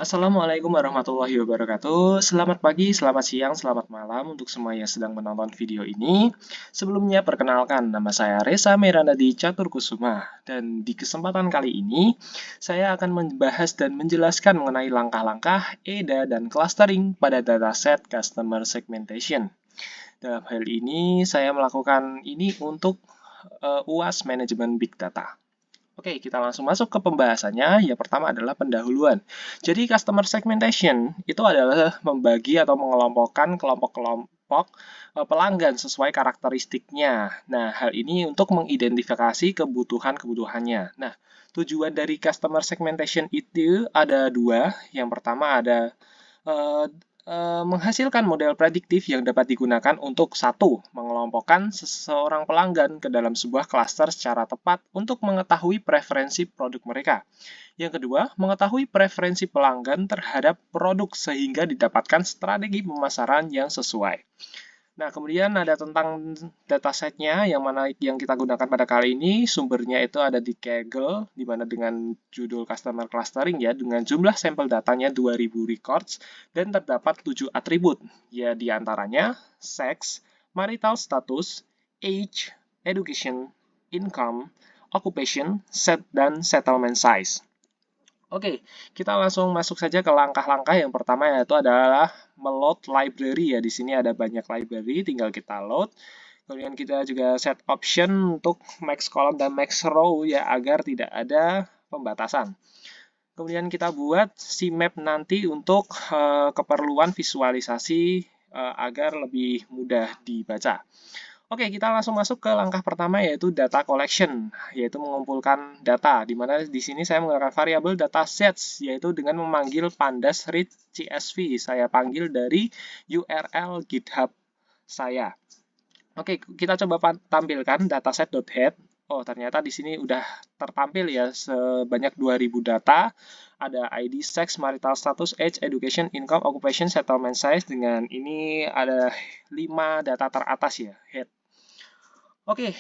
Assalamualaikum warahmatullahi wabarakatuh. Selamat pagi, selamat siang, selamat malam untuk semua yang sedang menonton video ini. Sebelumnya, perkenalkan, nama saya Reza Meranadi Catur Kusuma. Dan di kesempatan kali ini, saya akan membahas dan menjelaskan mengenai langkah-langkah EDA dan clustering pada dataset Customer Segmentation. Dalam hal ini, saya melakukan ini untuk UAS Manajemen Big Data. Oke, kita langsung masuk ke pembahasannya. Yang pertama adalah pendahuluan. Jadi, customer segmentation itu adalah membagi atau mengelompokkan kelompok-kelompok pelanggan sesuai karakteristiknya. Nah, hal ini untuk mengidentifikasi kebutuhan-kebutuhannya. Nah, tujuan dari customer segmentation itu ada dua. Yang pertama ada eh, menghasilkan model prediktif yang dapat digunakan untuk satu, mengelompokkan seseorang pelanggan ke dalam sebuah klaster secara tepat untuk mengetahui preferensi produk mereka. Yang kedua, mengetahui preferensi pelanggan terhadap produk sehingga didapatkan strategi pemasaran yang sesuai. Nah, kemudian ada tentang datasetnya yang mana yang kita gunakan pada kali ini. Sumbernya itu ada di Kaggle, di mana dengan judul Customer Clustering ya, dengan jumlah sampel datanya 2000 records dan terdapat 7 atribut. Ya, di antaranya sex, marital status, age, education, income, occupation, set, dan settlement size. Oke, kita langsung masuk saja ke langkah-langkah. Yang pertama yaitu adalah meload library ya. Di sini ada banyak library, tinggal kita load. Kemudian kita juga set option untuk max column dan max row ya agar tidak ada pembatasan. Kemudian kita buat CMap nanti untuk keperluan visualisasi agar lebih mudah dibaca. Oke, kita langsung masuk ke langkah pertama yaitu data collection, yaitu mengumpulkan data. Di mana di sini saya menggunakan variabel datasets, yaitu dengan memanggil pandas read CSV. Saya panggil dari URL GitHub saya. Oke, kita coba tampilkan dataset.head. Oh, ternyata di sini udah tertampil ya sebanyak 2000 data. Ada ID, sex, marital status, age, education, income, occupation, settlement size. Dengan ini ada 5 data teratas ya, head. Oke,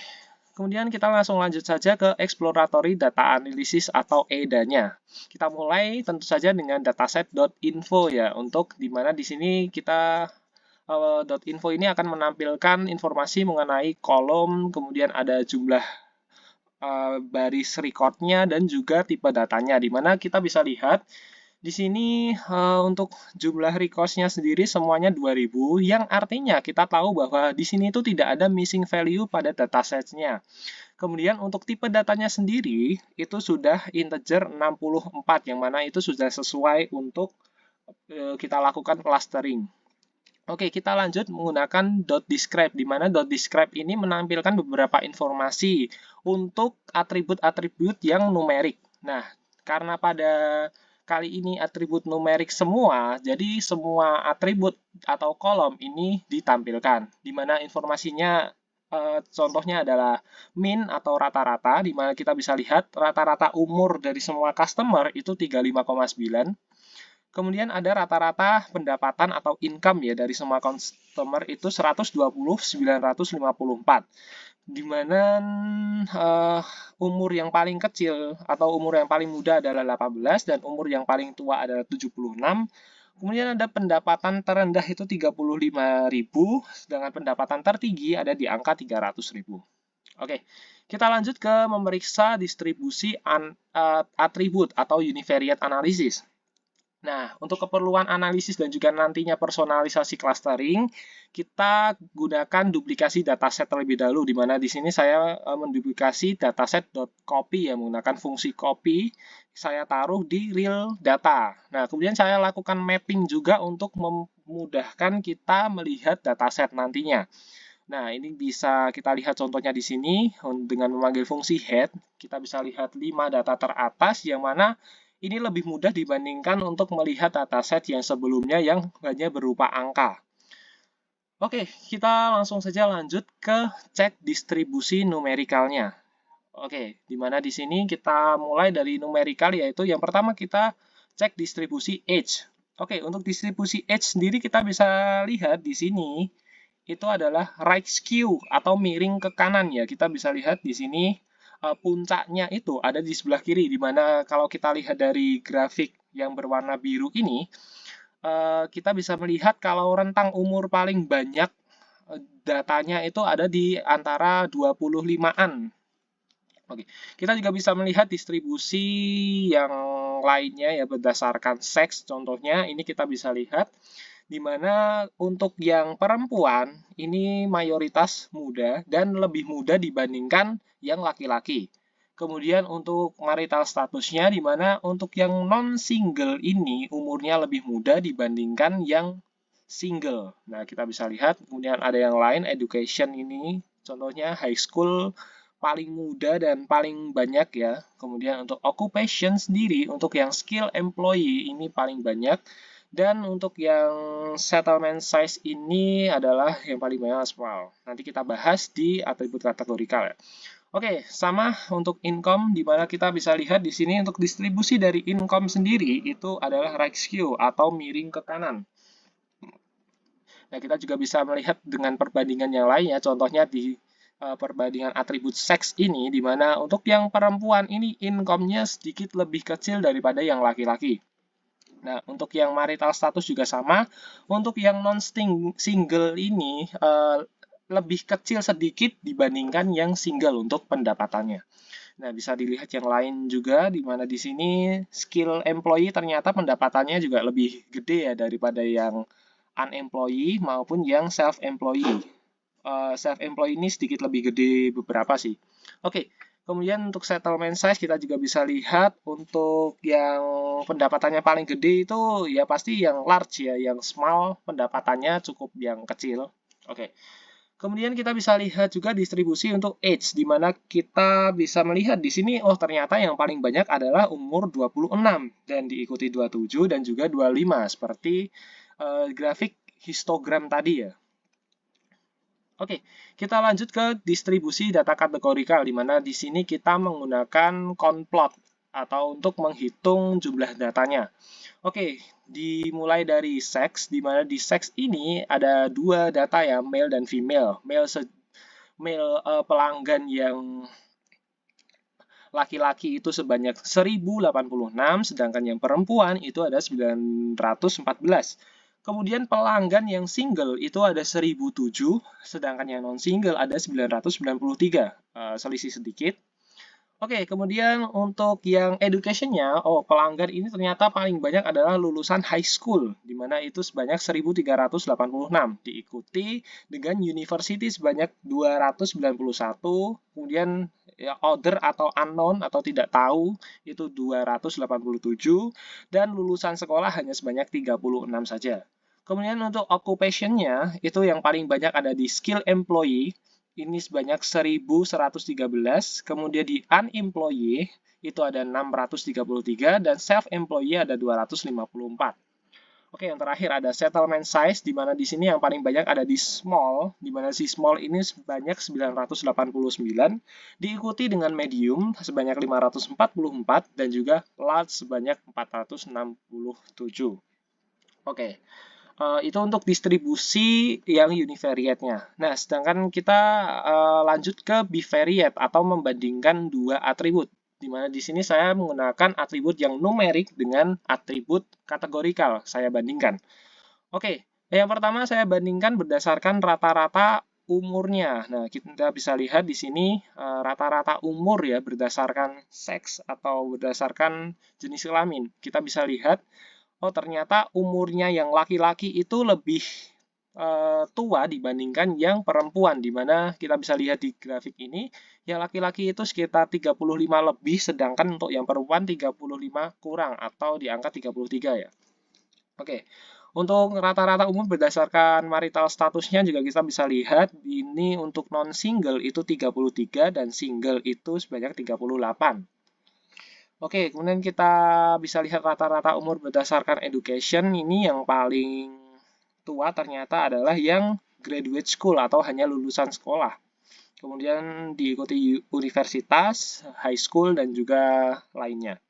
kemudian kita langsung lanjut saja ke exploratory data analysis atau EDA-nya. Kita mulai tentu saja dengan dataset.info ya, untuk di mana di sini kita .info ini akan menampilkan informasi mengenai kolom, kemudian ada jumlah baris recordnya dan juga tipe datanya, di mana kita bisa lihat di sini untuk jumlah records-nya sendiri semuanya 2000, yang artinya kita tahu bahwa di sini itu tidak ada missing value pada dataset-nya. Kemudian untuk tipe datanya sendiri itu sudah integer 64, yang mana itu sudah sesuai untuk kita lakukan clustering. Oke, kita lanjut menggunakan .describe, di mana .describe ini menampilkan beberapa informasi untuk atribut-atribut yang numerik. Nah, karena pada kali ini atribut numerik semua, jadi semua atribut atau kolom ini ditampilkan, di mana informasinya contohnya adalah min atau rata-rata, di mana kita bisa lihat rata-rata umur dari semua customer itu 35,9. Kemudian ada rata-rata pendapatan atau income ya dari semua customer itu 120.954. Di mana umur yang paling kecil atau umur yang paling muda adalah 18 dan umur yang paling tua adalah 76. Kemudian ada pendapatan terendah itu 35.000, sedangkan pendapatan tertinggi ada di angka 300.000. Oke, kita lanjut ke memeriksa distribusi atribut atau univariate analysis. Nah, untuk keperluan analisis dan juga nantinya personalisasi clustering, kita gunakan duplikasi dataset terlebih dahulu, di mana di sini saya menduplikasi dataset.copy ya, menggunakan fungsi copy, saya taruh di real data. Nah, kemudian saya lakukan mapping juga untuk memudahkan kita melihat dataset nantinya. Nah, ini bisa kita lihat contohnya di sini, dengan memanggil fungsi head, kita bisa lihat 5 data teratas, yang mana ini lebih mudah dibandingkan untuk melihat dataset yang sebelumnya yang hanya berupa angka. Oke, kita langsung saja lanjut ke cek distribusi numerikalnya. Oke, di mana di sini kita mulai dari numerikal, yaitu yang pertama kita cek distribusi age. Oke, untuk distribusi age sendiri kita bisa lihat di sini itu adalah right skew atau miring ke kanan ya. Kita bisa lihat di sini puncaknya itu ada di sebelah kiri, di mana kalau kita lihat dari grafik yang berwarna biru ini, kita bisa melihat kalau rentang umur paling banyak datanya itu ada di antara 25-an. Oke, kita juga bisa melihat distribusi yang lainnya ya berdasarkan seks. Contohnya ini kita bisa lihat di mana untuk yang perempuan ini mayoritas muda dan lebih muda dibandingkan yang laki-laki. Kemudian untuk marital statusnya di mana untuk yang non-single ini umurnya lebih muda dibandingkan yang single. Nah, kita bisa lihat, kemudian ada yang lain, education ini, contohnya high school paling muda dan paling banyak ya. Kemudian untuk occupation sendiri, untuk yang skill employee ini paling banyak. Dan untuk yang settlement size ini adalah yang paling banyak small. Nanti kita bahas di atribut kategorikal ya. Oke, sama untuk income, di mana kita bisa lihat di sini untuk distribusi dari income sendiri itu adalah right skew atau miring ke kanan. Nah, kita juga bisa melihat dengan perbandingan yang lainnya, contohnya di perbandingan atribut seks ini, di mana untuk yang perempuan ini income-nya sedikit lebih kecil daripada yang laki-laki. Nah, untuk yang marital status juga sama. Untuk yang non-single ini lebih kecil sedikit dibandingkan yang single untuk pendapatannya. Nah, bisa dilihat yang lain juga, di mana di sini skill employee ternyata pendapatannya juga lebih gede ya daripada yang unemployee maupun yang self-employee. Self-employee ini sedikit lebih gede beberapa sih. Oke, kemudian untuk settlement size kita juga bisa lihat untuk yang pendapatannya paling gede itu ya pasti yang large ya, yang small pendapatannya cukup yang kecil. Oke. Kemudian kita bisa lihat juga distribusi untuk age, di mana kita bisa melihat di sini, oh ternyata yang paling banyak adalah umur 26, dan diikuti 27 dan juga 25, seperti grafik histogram tadi ya. Oke, kita lanjut ke distribusi data kategorikal, di mana di sini kita menggunakan conplot, atau untuk menghitung jumlah datanya. Oke, dimulai dari seks, di mana di seks ini ada dua data ya, male dan female. Male pelanggan yang laki-laki itu sebanyak 1086, sedangkan yang perempuan itu ada 914. Kemudian pelanggan yang single itu ada 1007, sedangkan yang non-single ada 993. Selisih sedikit. Oke, kemudian untuk yang education-nya, oh pelanggan ini ternyata paling banyak adalah lulusan high school, di mana itu sebanyak 1386, diikuti dengan university sebanyak 291, kemudian ya, other atau unknown atau tidak tahu itu 287, dan lulusan sekolah hanya sebanyak 36 saja. Kemudian untuk occupation-nya, itu yang paling banyak ada di skill employee, ini sebanyak 1113, kemudian di unemployee itu ada 633 dan self-employee ada 254. Oke, yang terakhir ada settlement size, di mana di sini yang paling banyak ada di small, di mana si small ini sebanyak 989, diikuti dengan medium sebanyak 544 dan juga large sebanyak 467. Oke. Itu untuk distribusi yang univariate-nya. Nah, sedangkan kita lanjut ke bivariate atau membandingkan dua atribut. Di mana di sini saya menggunakan atribut yang numerik dengan atribut kategorikal. Saya bandingkan. Oke, yang pertama saya bandingkan berdasarkan rata-rata umurnya. Nah, kita bisa lihat di sini rata-rata umur ya berdasarkan seks atau berdasarkan jenis kelamin. Kita bisa lihat oh ternyata umurnya yang laki-laki itu lebih tua dibandingkan yang perempuan, di mana kita bisa lihat di grafik ini, yang laki-laki itu sekitar 35 lebih, sedangkan untuk yang perempuan 35 kurang, atau di angka 33 ya. Oke, untuk rata-rata umur berdasarkan marital statusnya juga kita bisa lihat, ini untuk non-single itu 33, dan single itu sebanyak 38. Oke, kemudian kita bisa lihat rata-rata umur berdasarkan education. Ini yang paling tua ternyata adalah yang graduate school atau hanya lulusan sekolah. Kemudian diikuti universitas, high school, dan juga lainnya.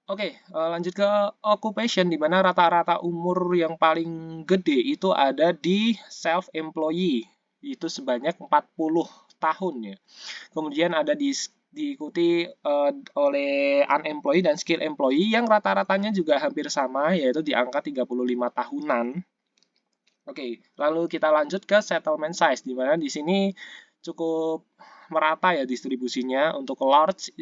Oke, lanjut ke occupation, di mana rata-rata umur yang paling gede itu ada di self-employee. Itu sebanyak 40 tahun ya. Kemudian ada di diikuti oleh unemployed dan skill employee yang rata-ratanya juga hampir sama, yaitu di angka 35 tahunan. Oke, lalu kita lanjut ke settlement size, di mana di sini cukup merata ya distribusinya. Untuk large,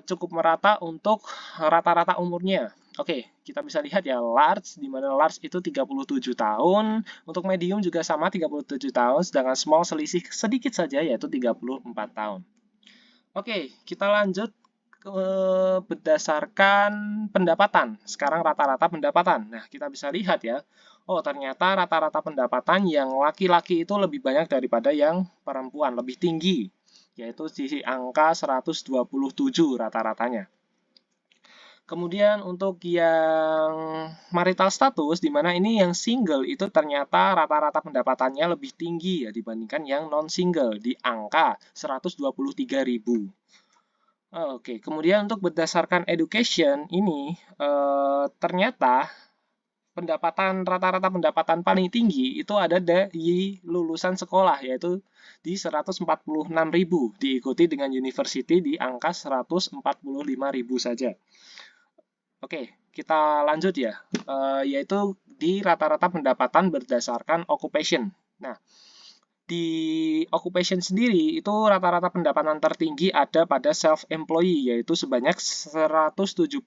cukup merata untuk rata-rata umurnya. Oke, kita bisa lihat ya large, di mana large itu 37 tahun, untuk medium juga sama 37 tahun, sedangkan small selisih sedikit saja yaitu 34 tahun. Oke, kita lanjut ke berdasarkan pendapatan. Sekarang rata-rata pendapatan. Nah, kita bisa lihat ya. Oh, ternyata rata-rata pendapatan yang laki-laki itu lebih banyak daripada yang perempuan, lebih tinggi, yaitu di angka 127 rata-ratanya. Kemudian untuk yang marital status, di mana ini yang single itu ternyata rata-rata pendapatannya lebih tinggi ya dibandingkan yang non-single di angka 123.000. Oke, kemudian untuk berdasarkan education ini ternyata rata-rata pendapatan paling tinggi itu ada di lulusan sekolah, yaitu di 146.000, diikuti dengan university di angka 145.000 saja. Oke, kita lanjut ya, yaitu di rata-rata pendapatan berdasarkan occupation. Nah, di occupation sendiri itu rata-rata pendapatan tertinggi ada pada self-employee, yaitu sebanyak 176.000.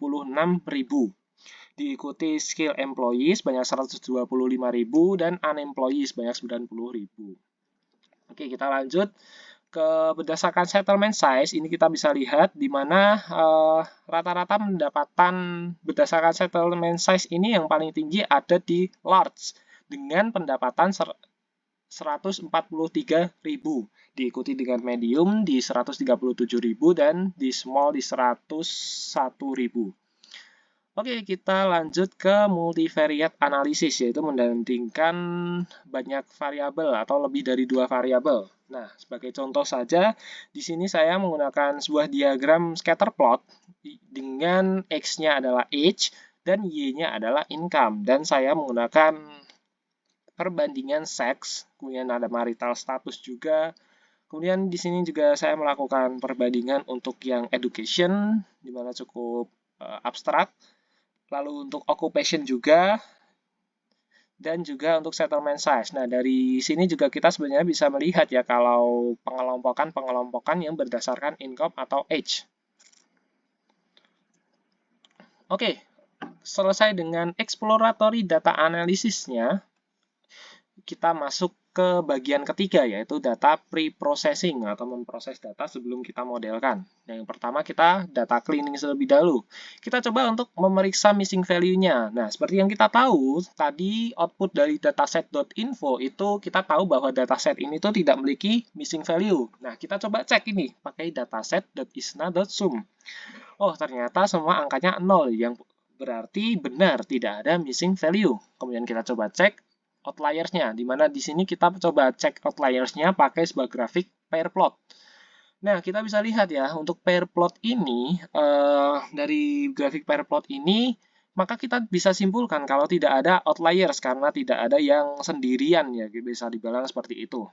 Diikuti skill employee sebanyak 125.000 dan unemployee sebanyak 90.000. Oke, kita lanjut ke berdasarkan settlement size. Ini kita bisa lihat di mana rata-rata pendapatan berdasarkan settlement size ini yang paling tinggi ada di large dengan pendapatan 143.000, diikuti dengan medium di 137.000 dan di small di 101.000. Oke, kita lanjut ke multivariate analysis, yaitu membandingkan banyak variabel atau lebih dari 2 variabel. Nah, sebagai contoh saja, di sini saya menggunakan sebuah diagram scatter plot dengan X-nya adalah age dan Y-nya adalah income. Dan saya menggunakan perbandingan seks, kemudian ada marital status juga. Kemudian di sini juga saya melakukan perbandingan untuk yang education, di mana cukup abstrak. Lalu untuk occupation juga, dan juga untuk settlement size. Nah, dari sini juga kita sebenarnya bisa melihat ya kalau pengelompokan yang berdasarkan income atau age. Oke, selesai dengan exploratory data analysisnya, kita masuk ke bagian ketiga, yaitu data pre-processing atau memproses data sebelum kita modelkan. Yang pertama kita data cleaning terlebih dahulu. Kita coba untuk memeriksa missing value-nya. Nah, seperti yang kita tahu, tadi output dari dataset.info itu kita tahu bahwa dataset ini tuh tidak memiliki missing value. Nah, kita coba cek ini pakai dataset.isna.sum. Oh, ternyata semua angkanya 0, yang berarti benar tidak ada missing value. Kemudian kita coba cek outliers-nya, di mana di sini kita coba cek outliers-nya pakai sebuah grafik pair plot. Nah, kita bisa lihat ya, untuk pair plot ini, dari grafik pair plot ini, maka kita bisa simpulkan kalau tidak ada outliers, karena tidak ada yang sendirian ya, bisa dibilang seperti itu.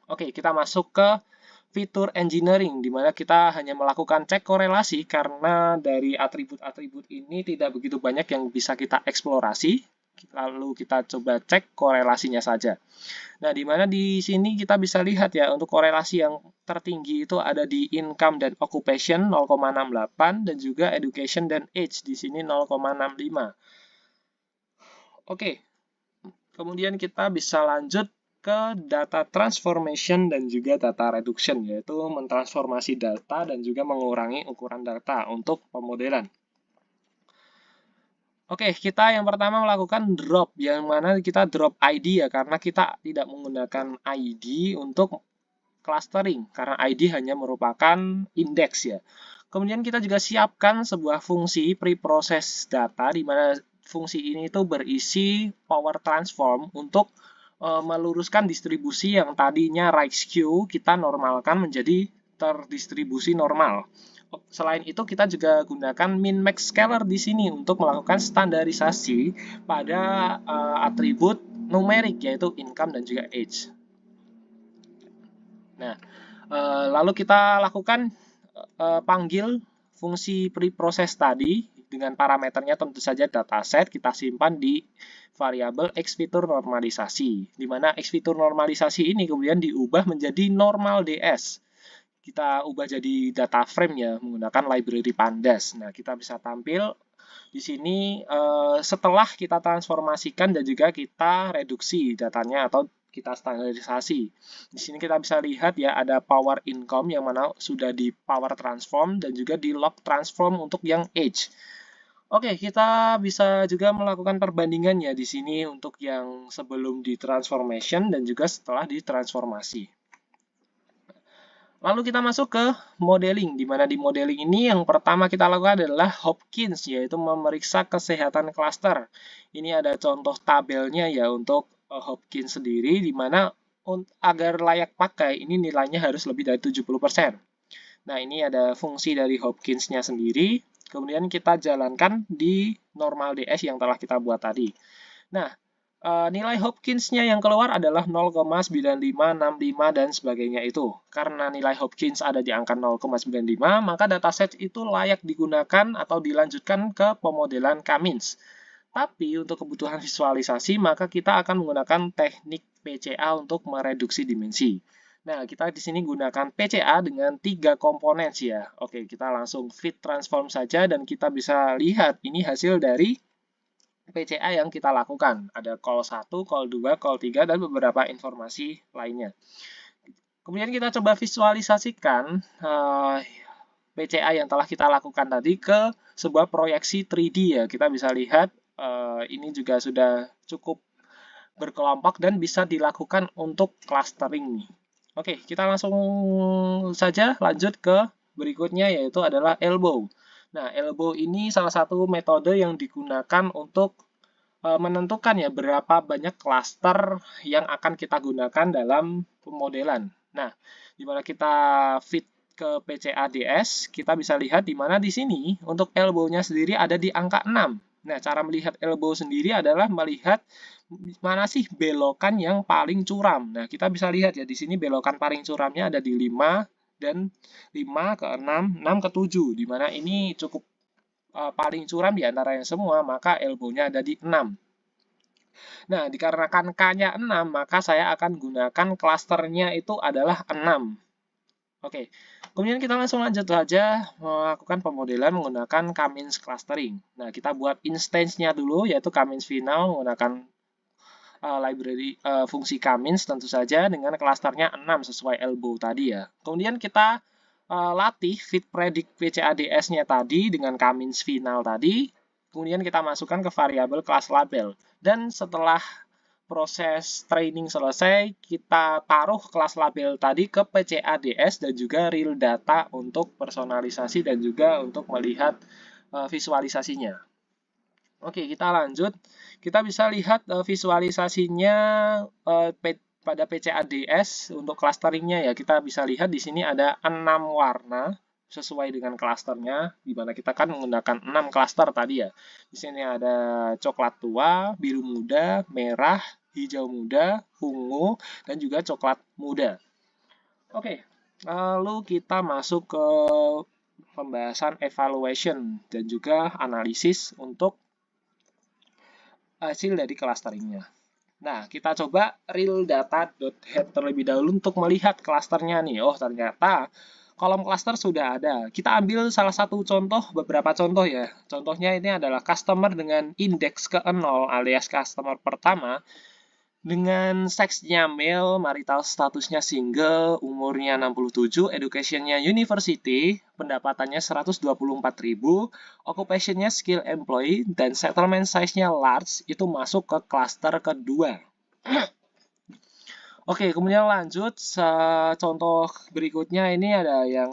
Oke, kita masuk ke fitur engineering, di mana kita hanya melakukan cek korelasi, karena dari atribut-atribut ini tidak begitu banyak yang bisa kita eksplorasi. Lalu kita coba cek korelasinya saja. Nah, di mana di sini kita bisa lihat ya, untuk korelasi yang tertinggi itu ada di income dan occupation 0,68 dan juga education dan age di sini 0,65. Oke. Kemudian kita bisa lanjut ke data transformation dan juga data reduction, yaitu mentransformasi data dan juga mengurangi ukuran data untuk pemodelan. Oke, kita yang pertama melakukan drop, yang mana kita drop ID ya, karena kita tidak menggunakan ID untuk clustering, karena ID hanya merupakan indeks ya. Kemudian kita juga siapkan sebuah fungsi preprocess data, di mana fungsi ini itu berisi power transform untuk meluruskan distribusi yang tadinya right skew, kita normalkan menjadi terdistribusi normal. Selain itu, kita juga gunakan min-max scaler di sini untuk melakukan standarisasi pada atribut numerik, yaitu income dan juga age. Nah, Lalu kita lakukan panggil fungsi preprocess tadi dengan parameternya tentu saja dataset kita simpan di variabel X fitur normalisasi, di mana X fitur normalisasi ini kemudian diubah menjadi normal DS. Kita ubah jadi data frame ya menggunakan library pandas. Nah, kita bisa tampil di sini setelah kita transformasikan dan juga kita reduksi datanya atau kita standarisasi. Di sini kita bisa lihat ya ada power income yang mana sudah di power transform dan juga di log transform untuk yang age. Oke, kita bisa juga melakukan perbandingan ya di sini untuk yang sebelum di transformation dan juga setelah ditransformasi. Lalu kita masuk ke modeling, di mana di modeling ini yang pertama kita lakukan adalah Hopkins, yaitu memeriksa kesehatan klaster. Ini ada contoh tabelnya ya untuk Hopkins sendiri, di mana agar layak pakai ini nilainya harus lebih dari 70%. Nah, ini ada fungsi dari Hopkins-nya sendiri, kemudian kita jalankan di normal DS yang telah kita buat tadi. Nah, nilai Hopkins-nya yang keluar adalah 0,9565 dan sebagainya itu. Karena nilai Hopkins ada di angka 0,95, maka dataset itu layak digunakan atau dilanjutkan ke pemodelan Cummins. Tapi untuk kebutuhan visualisasi, maka kita akan menggunakan teknik PCA untuk mereduksi dimensi. Nah, kita di sini gunakan PCA dengan 3 komponen sih ya. Oke, kita langsung fit transform saja dan kita bisa lihat ini hasil dari PCA yang kita lakukan. Ada call 1, call 2, call 3, dan beberapa informasi lainnya. Kemudian kita coba visualisasikan PCA yang telah kita lakukan tadi ke sebuah proyeksi 3D ya. Kita bisa lihat ini juga sudah cukup berkelompok dan bisa dilakukan untuk clustering nih. Oke, kita langsung saja lanjut ke berikutnya yaitu adalah elbow. Nah, elbow ini salah satu metode yang digunakan untuk menentukan ya berapa banyak klaster yang akan kita gunakan dalam pemodelan. Nah, di mana kita fit ke PCADS, kita bisa lihat di mana di sini untuk elbow-nya sendiri ada di angka 6. Nah, cara melihat elbow sendiri adalah melihat mana sih belokan yang paling curam. Nah, kita bisa lihat ya di sini belokan paling curamnya ada di 5 dan 5 ke 6, 6 ke 7, di mana ini cukup paling curam di antara yang semua, maka elbow-nya ada di 6. Nah, dikarenakan K-nya 6, maka saya akan gunakan klasternya itu adalah 6. Oke, kemudian kita langsung lanjut saja melakukan pemodelan menggunakan Cummins clustering. Nah, kita buat instance-nya dulu, yaitu Cummins final menggunakan library fungsi Cummins tentu saja dengan klasternya 6 sesuai elbow tadi ya. Kemudian kita latih fit predict PCADS-nya tadi dengan Cummins final tadi. Kemudian kita masukkan ke variabel class label. Dan setelah proses training selesai, kita taruh kelas label tadi ke PCADS dan juga real data untuk personalisasi dan juga untuk melihat visualisasinya. Oke, kita lanjut. Kita bisa lihat visualisasinya pada PCADS untuk clusteringnya ya. Kita bisa lihat di sini ada 6 warna sesuai dengan klasternya, di mana kita kan menggunakan 6 klaster tadi ya. Di sini ada coklat tua, biru muda, merah, hijau muda, ungu, dan juga coklat muda. Oke, lalu kita masuk ke pembahasan evaluation dan juga analisis untuk hasil dari clusteringnya. Nah, kita coba real data.head terlebih dahulu untuk melihat klasternya nih. Oh, ternyata kolom cluster sudah ada. Kita ambil salah satu contoh, beberapa contoh ya. Contohnya ini adalah customer dengan indeks ke-0 alias customer pertama dengan seksnya male, marital statusnya single, umurnya 67, educationnya university, pendapatannya 124.000, occupationnya skill employee, dan settlement size-nya large, itu masuk ke klaster kedua. Oke, kemudian lanjut, contoh berikutnya ini ada yang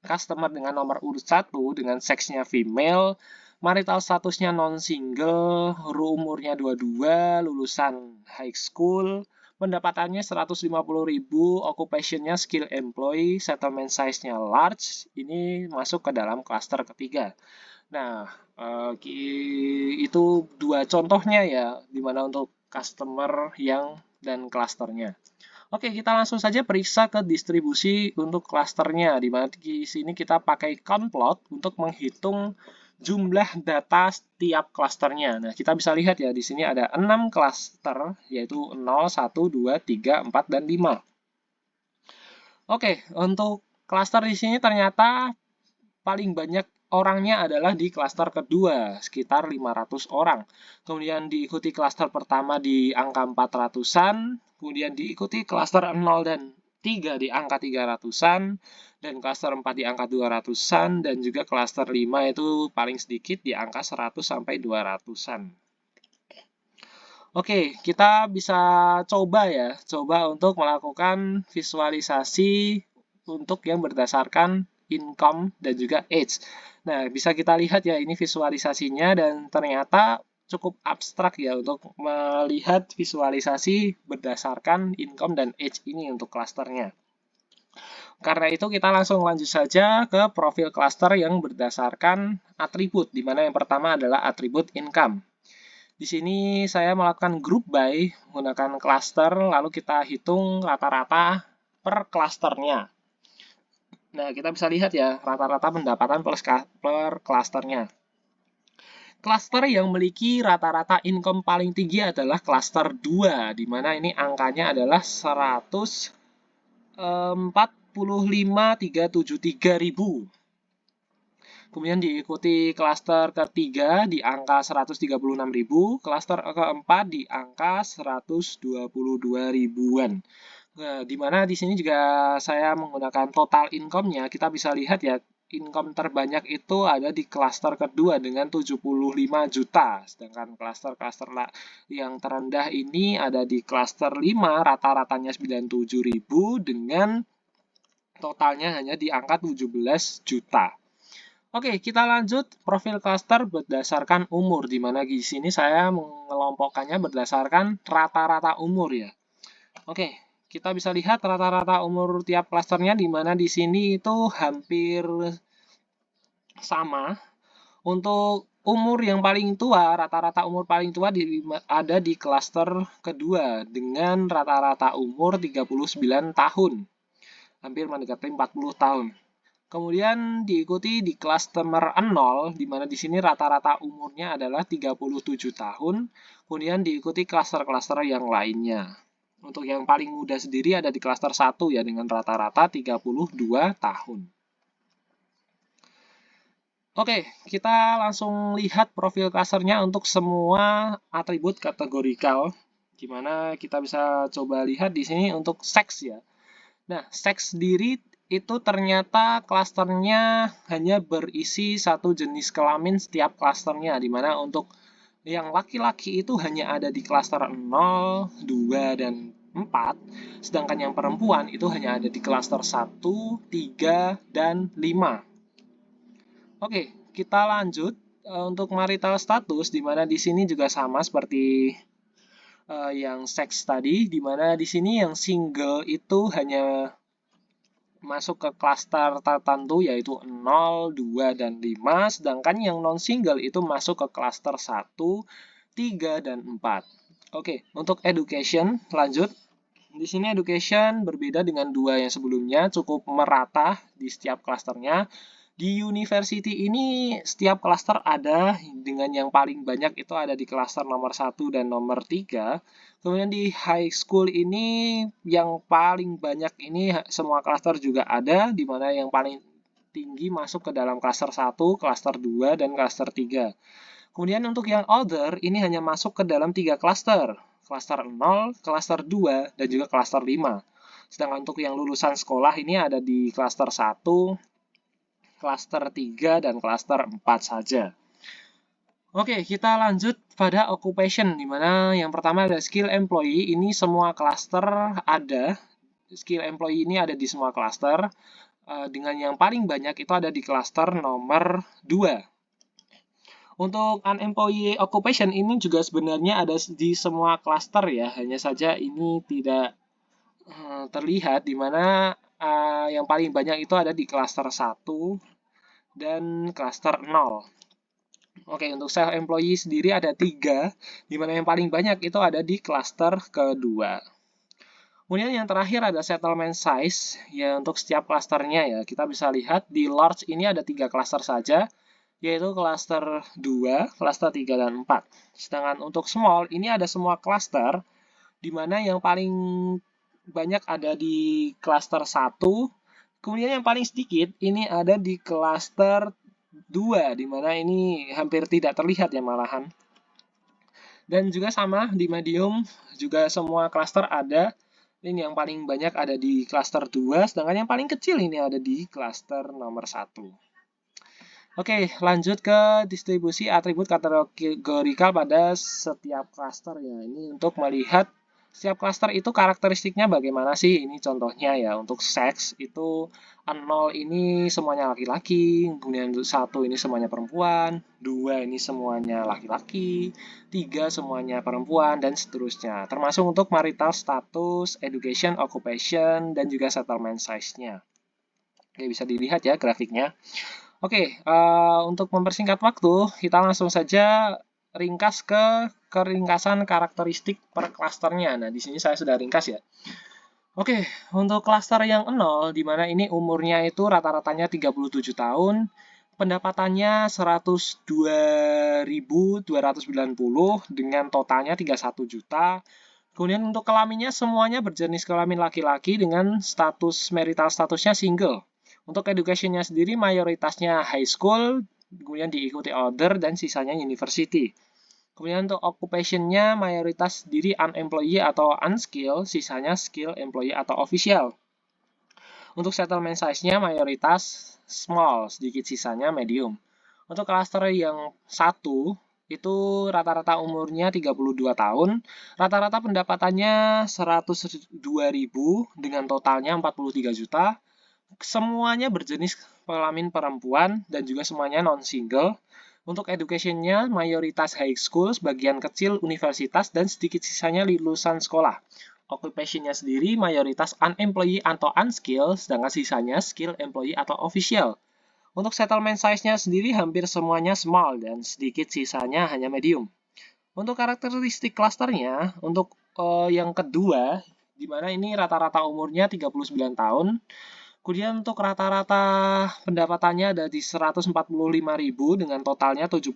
customer dengan nomor urut 1 dengan seksnya female, marital statusnya non-single, umurnya 22, lulusan high school, pendapatannya 150.000, occupationnya skill employee, settlement size-nya large, ini masuk ke dalam klaster ketiga. Nah, itu dua contohnya ya, dimana untuk customer yang dan klasternya. Oke, kita langsung saja periksa ke distribusi untuk klasternya, di mana di sini kita pakai count plot untuk menghitung jumlah data setiap klasternya. Nah, kita bisa lihat ya, di sini ada 6 klaster, yaitu 0, 1, 2, 3, 4, dan 5. Oke, untuk klaster di sini ternyata paling banyak orangnya adalah di klaster kedua, sekitar 500 orang. Kemudian diikuti klaster pertama di angka 400-an, kemudian diikuti klaster 0 dan 3 di angka 300-an, dan klaster 4 di angka 200-an, dan juga klaster 5 itu paling sedikit di angka 100 sampai 200-an. Oke, kita bisa coba untuk melakukan visualisasi untuk yang berdasarkan income dan juga age. Nah, bisa kita lihat ya ini visualisasinya dan ternyata cukup abstrak ya untuk melihat visualisasi berdasarkan income dan age ini untuk klasternya. Karena itu kita langsung lanjut saja ke profil klaster yang berdasarkan atribut, di mana yang pertama adalah atribut income. Di sini saya melakukan group by menggunakan cluster, lalu kita hitung rata-rata per klasternya. Nah, kita bisa lihat ya, rata-rata pendapatan per klasternya. Klaster yang memiliki rata-rata income paling tinggi adalah klaster 2, di mana ini angkanya adalah 145.373.000. Kemudian diikuti klaster ketiga di angka 136.000, klaster keempat di angka 122 ribuan. Nah, di mana di sini juga saya menggunakan total income-nya, kita bisa lihat ya, income terbanyak itu ada di klaster kedua dengan 75 juta. Sedangkan klaster-klaster yang terendah ini ada di klaster 5, rata-ratanya 97.000 dengan totalnya hanya di angka 17 juta. Oke, kita lanjut profil klaster berdasarkan umur, di mana di sini saya mengelompokkannya berdasarkan rata-rata umur ya. Oke, kita bisa lihat rata-rata umur tiap klasternya, di mana di sini itu hampir sama. Untuk umur yang paling tua, rata-rata umur paling tua ada di klaster kedua dengan rata-rata umur 39 tahun, hampir mendekati 40 tahun. Kemudian diikuti di klaster 0, di mana di sini rata-rata umurnya adalah 37 tahun. Kemudian diikuti klaster-klaster yang lainnya. Untuk yang paling muda sendiri ada di klaster 1 ya, dengan rata-rata 32 tahun. Oke, kita langsung lihat profil klasternya untuk semua atribut kategorikal. Gimana kita bisa coba lihat di sini untuk seks ya. Nah, seks sendiri itu ternyata klasternya hanya berisi satu jenis kelamin setiap klasternya, di mana untuk yang laki-laki itu hanya ada di klaster 0, 2, dan 4, sedangkan yang perempuan itu hanya ada di klaster 1, 3, dan 5. Oke, kita lanjut untuk marital status, di mana di sini juga sama seperti yang seks tadi, di mana di sini yang single itu hanya masuk ke klaster tertentu yaitu 0, 2, dan 5, sedangkan yang non-single itu masuk ke klaster 1, 3, dan 4. Oke, untuk education, lanjut. Di sini education berbeda dengan dua yang sebelumnya, cukup merata di setiap klasternya. Di university ini setiap klaster ada, dengan yang paling banyak itu ada di klaster nomor 1 dan nomor 3. Kemudian di high school ini yang paling banyak ini semua klaster juga ada, di mana yang paling tinggi masuk ke dalam klaster 1, klaster 2, dan klaster 3. Kemudian untuk yang other ini hanya masuk ke dalam 3 klaster, klaster 0, klaster 2, dan juga klaster 5. Sedangkan untuk yang lulusan sekolah ini ada di klaster 1, klaster 3, dan klaster 4 saja. Oke, kita lanjut pada occupation, di mana yang pertama ada skill employee. Ini semua klaster ada. Skill employee ini ada di semua klaster. Dengan yang paling banyak itu ada di klaster nomor 2. Untuk unemployed occupation ini juga sebenarnya ada di semua klaster ya. Hanya saja ini tidak terlihat, di mana yang paling banyak itu ada di klaster 1 dan klaster 0. Oke, untuk self-employee sendiri ada 3, di mana yang paling banyak itu ada di klaster kedua. Kemudian yang terakhir ada settlement size, ya untuk setiap klasternya ya. Kita bisa lihat di large ini ada 3 klaster saja, yaitu klaster 2, klaster 3, dan 4. Sedangkan untuk small, ini ada semua klaster, di mana yang paling banyak ada di klaster 1, kemudian yang paling sedikit ini ada di klaster 2, di mana ini hampir tidak terlihat ya malahan. Dan juga sama di medium, juga semua klaster ada. Ini yang paling banyak ada di klaster 2, sedangkan yang paling kecil ini ada di klaster nomor 1. Oke, lanjut ke distribusi atribut kategorikal pada setiap klaster ya. Ini untuk melihat setiap klaster itu karakteristiknya bagaimana sih? Ini contohnya ya, untuk seks itu 0 ini semuanya laki-laki, kemudian 1 ini semuanya perempuan, 2 ini semuanya laki-laki, 3 semuanya perempuan, dan seterusnya. Termasuk untuk marital status, education, occupation, dan juga settlement size-nya. Oke, bisa dilihat ya grafiknya. Oke, untuk mempersingkat waktu, kita langsung saja ringkas ke keringkasan karakteristik per klasternya. Nah, di sini saya sudah ringkas ya. Oke, untuk klaster yang 0, di mana ini umurnya itu rata-ratanya 37 tahun, pendapatannya 102.290 dengan totalnya 31 juta. Kemudian untuk kelaminnya semuanya berjenis kelamin laki-laki dengan status marital statusnya single. Untuk education-nya sendiri mayoritasnya high school, kemudian diikuti other, dan sisanya university. Kemudian untuk occupation-nya mayoritas diri unemployee atau unskilled, sisanya skill employee atau official. Untuk settlement size-nya mayoritas small, sedikit sisanya medium. Untuk cluster yang 1, itu rata-rata umurnya 32 tahun, rata-rata pendapatannya 102.000 dengan totalnya 43 juta. Semuanya berjenis kelamin perempuan dan juga semuanya non-single. Untuk education-nya mayoritas high school, sebagian kecil universitas, dan sedikit sisanya lulusan sekolah. Occupation-nya sendiri mayoritas unemployee atau unskilled, sedangkan sisanya skill employee atau official. Untuk settlement size-nya sendiri hampir semuanya small dan sedikit sisanya hanya medium. Untuk karakteristik klasternya, untuk yang kedua, di mana ini rata-rata umurnya 39 tahun, kemudian untuk rata-rata pendapatannya ada di 145.000 dengan totalnya 75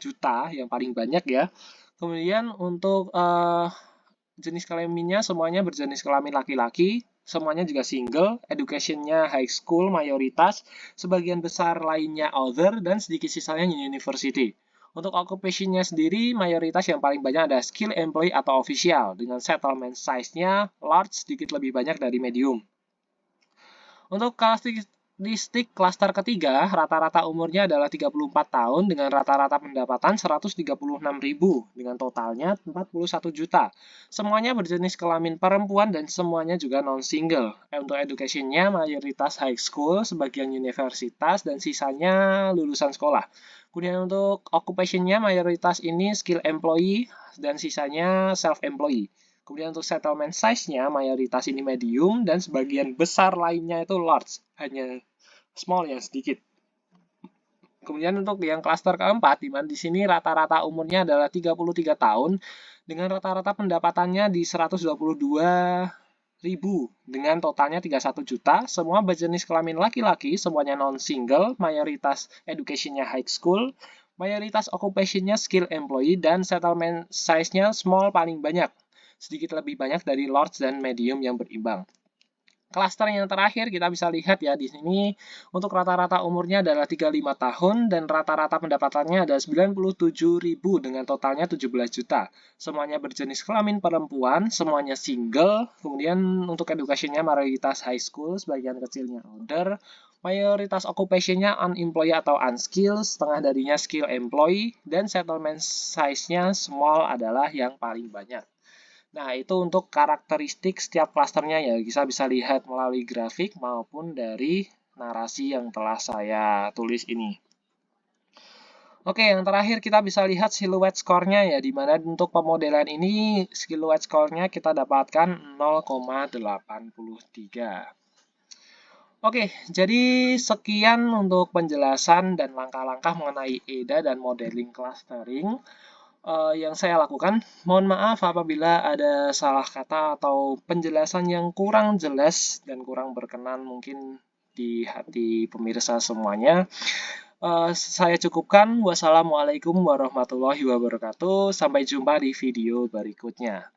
juta, yang paling banyak ya. Kemudian untuk jenis kelaminnya semuanya berjenis kelamin laki-laki, semuanya juga single, education-nya high school mayoritas, sebagian besar lainnya other, dan sedikit sisanya university. Untuk occupation-nya sendiri, mayoritas yang paling banyak ada skill employee atau official, dengan settlement size-nya large sedikit lebih banyak dari medium. Untuk karakteristik klaster ketiga, rata-rata umurnya adalah 34 tahun dengan rata-rata pendapatan 136.000 dengan totalnya 41 juta. Semuanya berjenis kelamin perempuan dan semuanya juga non-single. Untuk education-nya mayoritas high school, sebagian universitas, dan sisanya lulusan sekolah. Kemudian untuk occupation-nya mayoritas ini skill employee dan sisanya self-employee. Kemudian untuk settlement size-nya, mayoritas ini medium, dan sebagian besar lainnya itu large, hanya small yang sedikit. Kemudian untuk yang klaster keempat, di mana di sini rata-rata umurnya adalah 33 tahun, dengan rata-rata pendapatannya di 122.000, dengan totalnya 31 juta, semua berjenis kelamin laki-laki, semuanya non-single, mayoritas education-nya high school, mayoritas occupation-nya skill employee, dan settlement size-nya small paling banyak, sedikit lebih banyak dari large dan medium yang berimbang. Klaster yang terakhir kita bisa lihat ya di sini untuk rata-rata umurnya adalah 35 tahun dan rata-rata pendapatannya ada 97.000 dengan totalnya 17 juta. Semuanya berjenis kelamin perempuan, semuanya single, kemudian untuk education-nya mayoritas high school, sebagian kecilnya older, mayoritas occupation-nya unemployed atau unskilled, setengah darinya skill employee, dan settlement size-nya small adalah yang paling banyak. Nah, itu untuk karakteristik setiap klasternya ya, bisa lihat melalui grafik maupun dari narasi yang telah saya tulis ini. Oke, yang terakhir kita bisa lihat siluet skornya ya, di mana untuk pemodelan ini siluet skornya kita dapatkan 0,83. Oke, jadi sekian untuk penjelasan dan langkah-langkah mengenai EDA dan modeling clustering. yang saya lakukan. Mohon maaf apabila ada salah kata atau penjelasan yang kurang jelas dan kurang berkenan mungkin di hati pemirsa semuanya. Saya cukupkan. Wassalamualaikum warahmatullahi wabarakatuh. Sampai jumpa di video berikutnya.